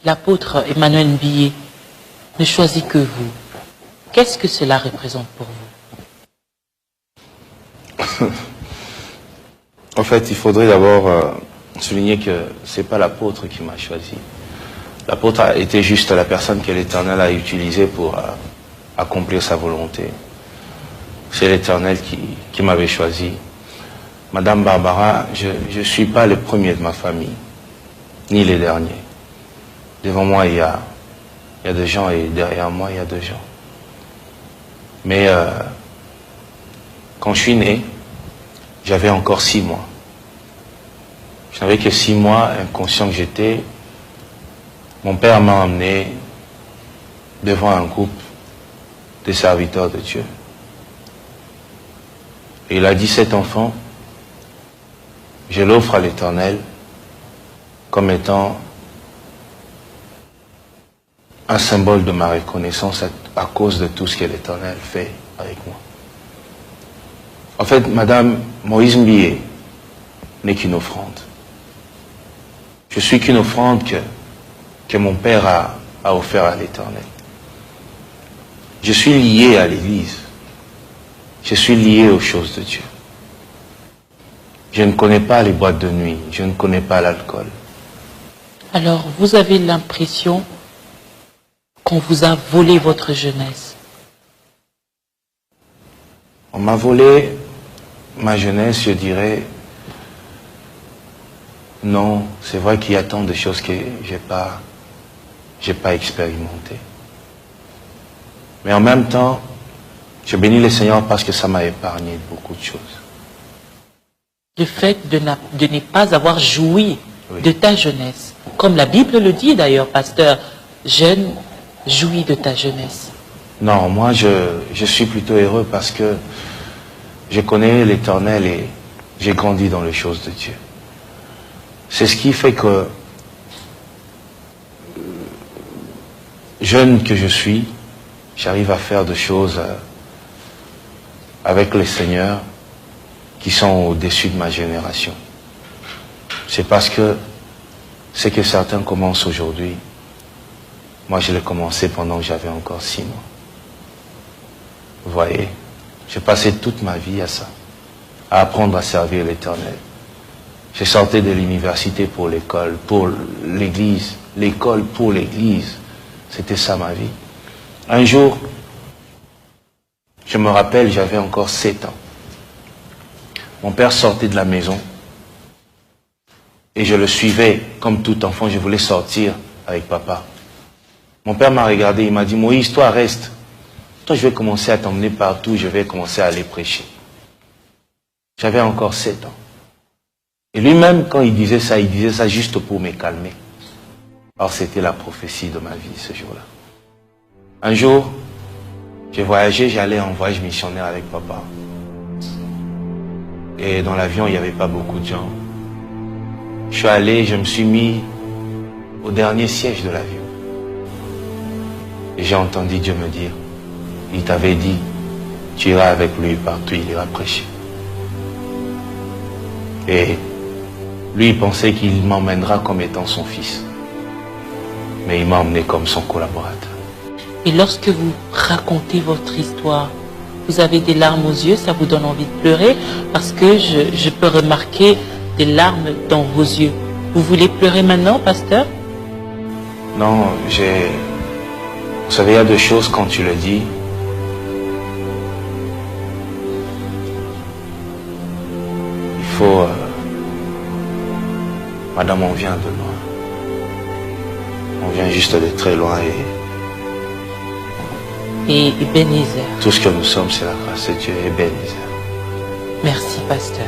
L'apôtre Emmanuel Mbiye ne choisit que vous. Qu'est-ce que cela représente pour vous? En fait, il faudrait d'abord souligner que ce n'est pas l'apôtre qui m'a choisi. L'apôtre a été juste la personne que l'Éternel a utilisée pour accomplir sa volonté. C'est l'Éternel qui m'avait choisi. Madame Barbara, je ne suis pas le premier de ma famille, ni les derniers. Devant moi, il y a des gens et derrière moi, il y a des gens. Mais quand je suis né, j'avais encore 6 mois. Je n'avais que 6 mois, inconscient que j'étais. Mon père m'a emmené devant un groupe de serviteurs de Dieu. Et il a dit, cet enfant, je l'offre à l'Éternel comme étant un symbole de ma reconnaissance à cause de tout ce que l'Éternel fait avec moi. En fait, Madame Moïse Mbiye n'est qu'une offrande. Je suis qu'une offrande que mon Père a offert à l'Éternel. Je suis lié à l'Église. Je suis lié aux choses de Dieu. Je ne connais pas les boîtes de nuit. Je ne connais pas l'alcool. Alors, vous avez l'impression qu'on vous a volé votre jeunesse? On m'a volé ma jeunesse, je dirais. Non, c'est vrai qu'il y a tant de choses que j'ai pas expérimentées. Mais en même temps, je bénis le Seigneur parce que ça m'a épargné beaucoup de choses. Le fait de ne pas avoir joui de ta jeunesse. Comme la Bible le dit d'ailleurs, pasteur, jeune, jouis de ta jeunesse. Non, moi je suis plutôt heureux parce que je connais l'Éternel et j'ai grandi dans les choses de Dieu. C'est ce qui fait que, jeune que je suis, j'arrive à faire des choses avec le Seigneur qui sont au-dessus de ma génération. C'est parce que ce que certains commencent aujourd'hui, moi je l'ai commencé pendant que j'avais encore 6 mois. Vous voyez, j'ai passé toute ma vie à ça, à apprendre à servir l'Éternel. J'ai sorti de l'université pour l'école, pour l'église, l'école pour l'église. C'était ça ma vie. Un jour, je me rappelle, j'avais encore 7 ans. Mon père sortait de la maison et je le suivais comme tout enfant, je voulais sortir avec papa. Mon père m'a regardé, il m'a dit, Moïse, toi reste. Toi je vais commencer à t'emmener partout, je vais commencer à aller prêcher. J'avais encore 7 ans. Et lui-même, quand il disait ça juste pour me calmer. Alors c'était la prophétie de ma vie ce jour-là. Un jour, j'ai voyagé, j'allais en voyage missionnaire avec papa. Et dans l'avion, il n'y avait pas beaucoup de gens. Je suis allé, je me suis mis au dernier siège de l'avion. Et j'ai entendu Dieu me dire, il t'avait dit, tu iras avec lui partout, il ira prêcher. Et lui, il pensait qu'il m'emmènera comme étant son fils. Mais il m'a emmené comme son collaborateur. Et lorsque vous racontez votre histoire, vous avez des larmes aux yeux, ça vous donne envie de pleurer, parce que je peux remarquer des larmes dans vos yeux. Vous voulez pleurer maintenant, pasteur? Non, vous savez, il y a 2 choses quand tu le dis. Il faut... Madame, on vient de loin. On vient juste de très loin et Ebenezer. Tout ce que nous sommes, c'est la grâce de Dieu et Ebenezer. Merci, pasteur.